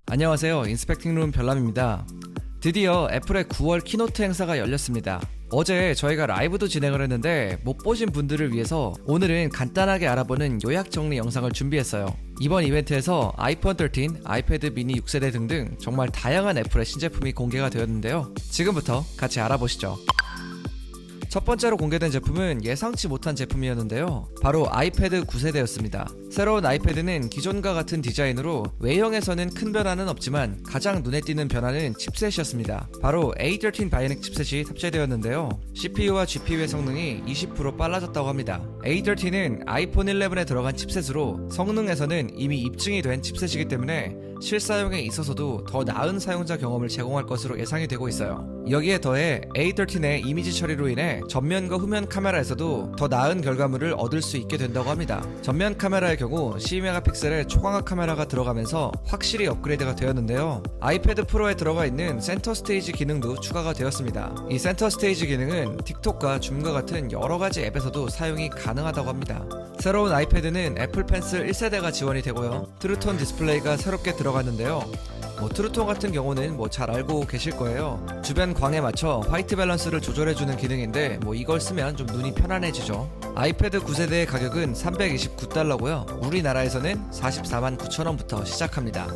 안녕하세요. 인스펙팅룸 별남입니다. 드디어 애플의 9월 키노트 행사가 열렸습니다. 어제 저희가 라이브도 진행을 했는데 못 보신 분들을 위해서 오늘은 간단하게 알아보는 요약 정리 영상을 준비했어요. 이번 이벤트에서 아이폰 13, 아이패드 미니 6세대 등등 정말 다양한 애플의 신제품이 공개가 되었는데요. 지금부터 같이 알아보시죠. 첫 번째로 공개된 제품은 예상치 못한 제품이었는데요. 바로 아이패드 9세대였습니다. 새로운 아이패드는 기존과 같은 디자인으로 외형에서는 큰 변화는 없지만 가장 눈에 띄는 변화는 칩셋이었습니다. 바로 A13 바이오닉 칩셋이 탑재되었는데요. CPU와 GPU의 성능이 20% 빨라졌다고 합니다. A13은 아이폰 11에 들어간 칩셋으로 성능에서는 이미 입증이 된 칩셋이기 때문에 실사용에 있어서도 더 나은 사용자 경험을 제공할 것으로 예상이 되고 있어요. 여기에 더해 A13의 이미지 처리로 인해 전면과 후면 카메라에서도 더 나은 결과물을 얻을 수 있게 된다고 합니다. 전면 카메라의 경우 12메가픽셀의 초광학 카메라가 들어가면서 확실히 업그레이드가 되었는데요. 아이패드 프로에 들어가 있는 센터 스테이지 기능도 추가가 되었습니다. 이 센터 스테이지 기능은 틱톡과 줌과 같은 여러가지 앱에서도 사용이 가능하다고 합니다. 새로운 아이패드는 애플 펜슬 1세대가 지원이 되고요. 트루톤 디스플레이가 새롭게 들어갔는데요. 트루톤 같은 경우는 잘 알고 계실 거예요. 주변 광에 맞춰 화이트 밸런스를 조절해주는 기능인데 이걸 쓰면 좀 눈이 편안해지죠. 아이패드 9세대의 가격은 $329고요. 우리나라에서는 44만 9천원부터 시작합니다.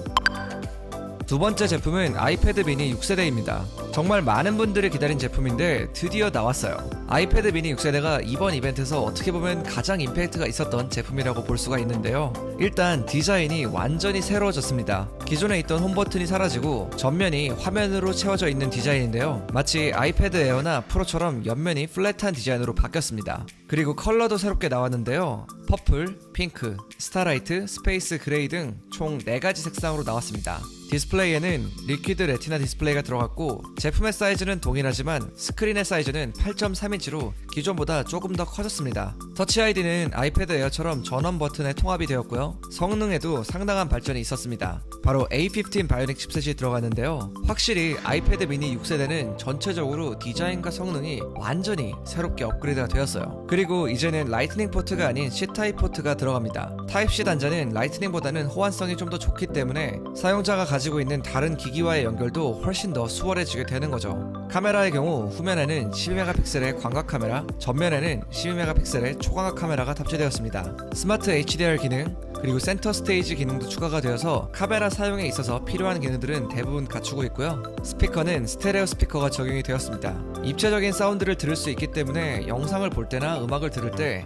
두 번째 제품은 아이패드 미니 6세대입니다. 정말 많은 분들이 기다린 제품인데 드디어 나왔어요. 아이패드 미니 6세대가 이번 이벤트에서 어떻게 보면 가장 임팩트가 있었던 제품이라고 볼 수가 있는데요. 일단 디자인이 완전히 새로워졌습니다. 기존에 있던 홈 버튼이 사라지고 전면이 화면으로 채워져 있는 디자인인데요. 마치 아이패드 에어나 프로처럼 옆면이 플랫한 디자인으로 바뀌었습니다. 그리고 컬러도 새롭게 나왔는데요. 퍼플, 핑크, 스타라이트, 스페이스 그레이 등 총 4가지 색상으로 나왔습니다. 디스플레이에는 리퀴드 레티나 디스플레이가 들어갔고 제품의 사이즈는 동일하지만 스크린의 사이즈는 8.3인치로 기존보다 조금 더 커졌습니다. 터치 아이디는 아이패드 에어처럼 전원 버튼에 통합이 되었고요. 성능에도 상당한 발전이 있었습니다. 바로 A15 바이오닉 칩셋이 들어갔는데요. 확실히 아이패드 미니 6세대는 전체적으로 디자인과 성능이 완전히 새롭게 업그레이드가 되었어요. 그리고 이제는 라이트닝 포트가 아닌 C타입 포트가 들어갑니다. 타입C 단자는 라이트닝보다는 호환성이 좀 더 좋기 때문에 사용자가 가지고 있는 다른 기기와의 연결도 훨씬 더 수월해지게 되는 거죠. 카메라의 경우 후면에는 12메가픽셀의 광각 카메라, 전면에는 12메가픽셀의 초광각 카메라가 탑재되었습니다. 스마트 HDR 기능, 그리고 센터 스테이지 기능도 추가가 되어서 카메라 사용에 있어서 필요한 기능들은 대부분 갖추고 있고요. 스피커는 스테레오 스피커가 적용이 되었습니다. 입체적인 사운드를 들을 수 있기 때문에 영상을 볼 때나 음악을 들을 때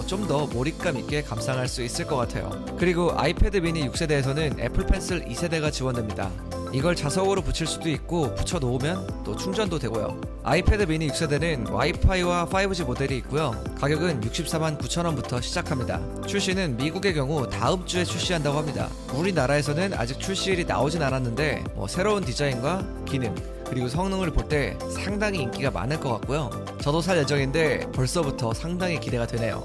좀 더 몰입감 있게 감상할 수 있을 것 같아요. 그리고 아이패드 미니 6세대에서는 애플 펜슬 2세대가 지원됩니다. 이걸 자석으로 붙일 수도 있고 붙여 놓으면 또 충전도 되고요. 아이패드 미니 6세대는 와이파이와 5G 모델이 있고요. 가격은 64만 9천원부터 시작합니다. 출시는 미국의 경우 다음 주에 출시한다고 합니다. 우리나라에서는 아직 출시일이 나오진 않았는데 새로운 디자인과 기능 그리고 성능을 볼 때 상당히 인기가 많을 것 같고요. 저도 살 예정인데 벌써부터 상당히 기대가 되네요.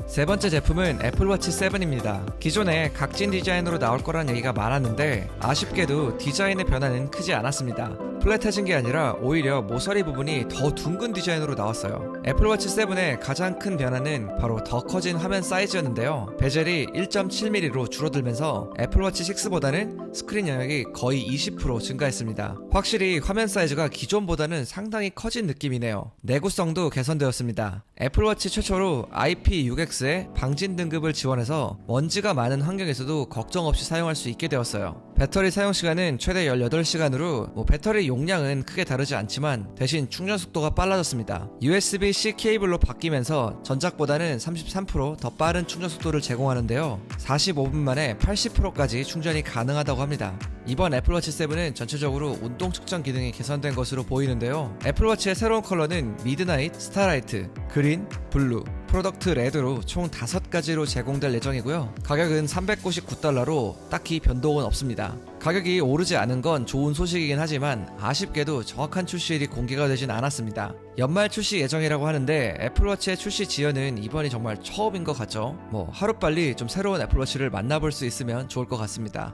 세 번째 제품은 애플워치 7입니다. 기존에 각진 디자인으로 나올 거란 얘기가 많았는데 아쉽게도 디자인의 변화는 크지 않았습니다. 플랫해진 게 아니라 오히려 모서리 부분이 더 둥근 디자인으로 나왔어요. 애플워치 7의 가장 큰 변화는 바로 더 커진 화면 사이즈였는데요. 베젤이 1.7mm로 줄어들면서 애플워치 6보다는 스크린 영역이 거의 20% 증가했습니다. 확실히 화면 사이즈가 기존보다는 상당히 커진 느낌이네요. 내구성도 개선되었습니다. 애플워치 최초로 IP6X의 방진 등급을 지원해서 먼지가 많은 환경에서도 걱정 없이 사용할 수 있게 되었어요. 배터리 사용 시간은 최대 18시간으로 배터리 용량은 크게 다르지 않지만 대신 충전 속도가 빨라졌습니다. USB-C 케이블로 바뀌면서 전작보다는 33% 더 빠른 충전 속도를 제공하는데요. 45분 만에 80%까지 충전이 가능하다고 합니다. 이번 애플워치 7은 전체적으로 운동 측정 기능이 개선된 것으로 보이는데요. 애플워치의 새로운 컬러는 미드나잇, 스타라이트, 그린, 블루, 프로덕트 레드로 총 5가지로 제공될 예정이고요. 가격은 $399로 딱히 변동은 없습니다. 가격이 오르지 않은 건 좋은 소식이긴 하지만 아쉽게도 정확한 출시일이 공개가 되진 않았습니다. 연말 출시 예정이라고 하는데 애플워치의 출시 지연은 이번이 정말 처음인 것 같죠? 하루빨리 좀 새로운 애플워치를 만나볼 수 있으면 좋을 것 같습니다.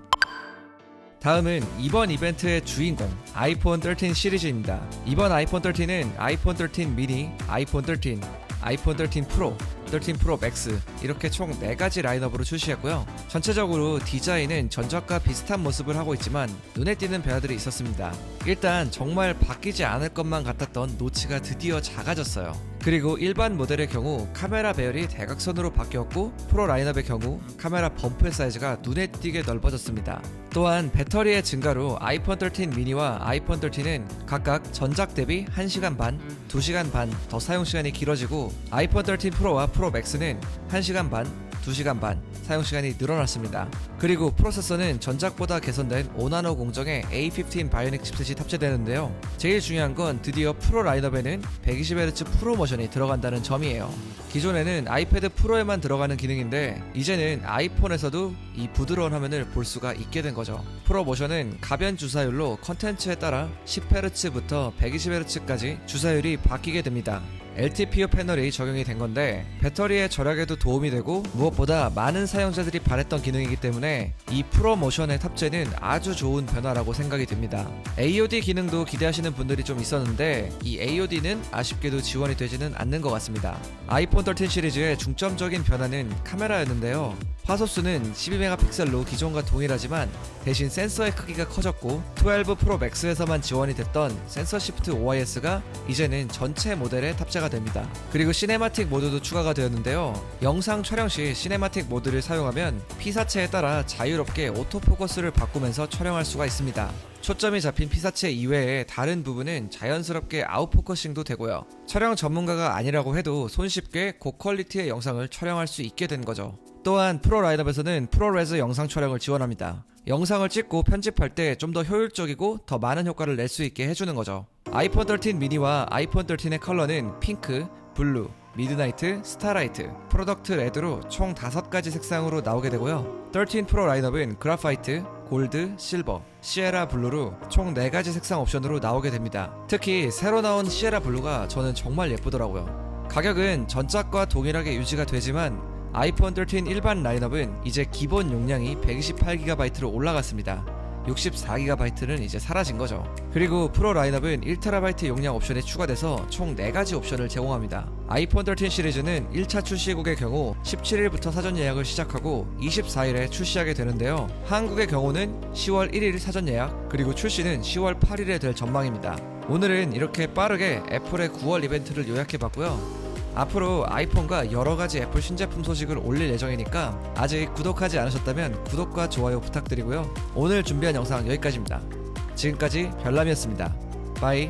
다음은 이번 이벤트의 주인공 아이폰 13 시리즈입니다. 이번 아이폰 13은 아이폰 13 미니, 아이폰 13, 아이폰 13 프로, 13 프로 맥스 이렇게 총 4가지 라인업으로 출시했고요. 전체적으로 디자인은 전작과 비슷한 모습을 하고 있지만 눈에 띄는 변화들이 있었습니다. 일단 정말 바뀌지 않을 것만 같았던 노치가 드디어 작아졌어요. 그리고 일반 모델의 경우 카메라 배열이 대각선으로 바뀌었고 프로 라인업의 경우 카메라 범프의 사이즈가 눈에 띄게 넓어졌습니다. 또한 배터리의 증가로 아이폰 13 미니와 아이폰 13은 각각 전작 대비 1시간 반, 2시간 반 더 사용시간이 길어지고 아이폰 13 프로와 프로 맥스는 1시간 반, 2시간 반 사용시간이 늘어났습니다. 그리고 프로세서는 전작보다 개선된 5나노 공정의 A15 바이오닉 칩셋이 탑재되는데요. 제일 중요한 건 드디어 프로 라인업에는 120Hz 프로 모션이 들어간다는 점이에요. 기존에는 아이패드 프로에만 들어가는 기능인데 이제는 아이폰에서도 이 부드러운 화면을 볼 수가 있게 된 거죠. 프로 모션은 가변 주사율로 컨텐츠에 따라 10Hz부터 120Hz까지 주사율이 바뀌게 됩니다. LTPO 패널이 적용이 된 건데 배터리의 절약에도 도움이 되고 무엇보다 많은 사용자들이 바랬던 기능이기 때문에 이 프로 모션의 탑재는 아주 좋은 변화라고 생각이 듭니다. AOD 기능도 기대하시는 분들이 좀 있었는데 이 AOD는 아쉽게도 지원이 되지는 않는 것 같습니다. 아이폰 13 시리즈의 중점적인 변화는 카메라였는데요. 화소수는 12메가픽셀로 기존과 동일하지만 대신 센서의 크기가 커졌고 12 프로 맥스에서만 지원이 됐던 센서 시프트 OIS가 이제는 전체 모델에 탑재가 됩니다. 그리고 시네마틱 모드도 추가가 되었는데요. 영상 촬영 시 시네마틱 모드를 사용하면 피사체에 따라 자유롭게 오토포커스를 바꾸면서 촬영할 수가 있습니다. 초점이 잡힌 피사체 이외에 다른 부분은 자연스럽게 아웃포커싱도 되고요. 촬영 전문가가 아니라고 해도 손쉽게 고퀄리티의 영상을 촬영할 수 있게 된 거죠. 또한 프로 라인업에서는 프로레즈 영상 촬영을 지원합니다. 영상을 찍고 편집할 때 좀 더 효율적이고 더 많은 효과를 낼 수 있게 해주는 거죠. 아이폰 13 미니와 아이폰 13의 컬러는 핑크, 블루, 미드나이트, 스타라이트, 프로덕트 레드로 총 5가지 색상으로 나오게 되고요. 13 프로 라인업은 그라파이트, 골드, 실버, 시에라 블루로 총 4가지 색상 옵션으로 나오게 됩니다. 특히 새로 나온 시에라 블루가 저는 정말 예쁘더라고요. 가격은 전작과 동일하게 유지가 되지만 아이폰 13 일반 라인업은 이제 기본 용량이 128GB로 올라갔습니다. 64GB는 이제 사라진 거죠. 그리고 프로 라인업은 1TB 용량 옵션이 추가돼서 총 4가지 옵션을 제공합니다. 아이폰 13 시리즈는 1차 출시국의 경우 17일부터 사전 예약을 시작하고 24일에 출시하게 되는데요. 한국의 경우는 10월 1일 사전 예약, 그리고 출시는 10월 8일에 될 전망입니다. 오늘은 이렇게 빠르게 애플의 9월 이벤트를 요약해봤고요. 앞으로 아이폰과 여러가지 애플 신제품 소식을 올릴 예정이니까 아직 구독하지 않으셨다면 구독과 좋아요 부탁드리고요. 오늘 준비한 영상 여기까지입니다. 지금까지 별남이었습니다. 바이.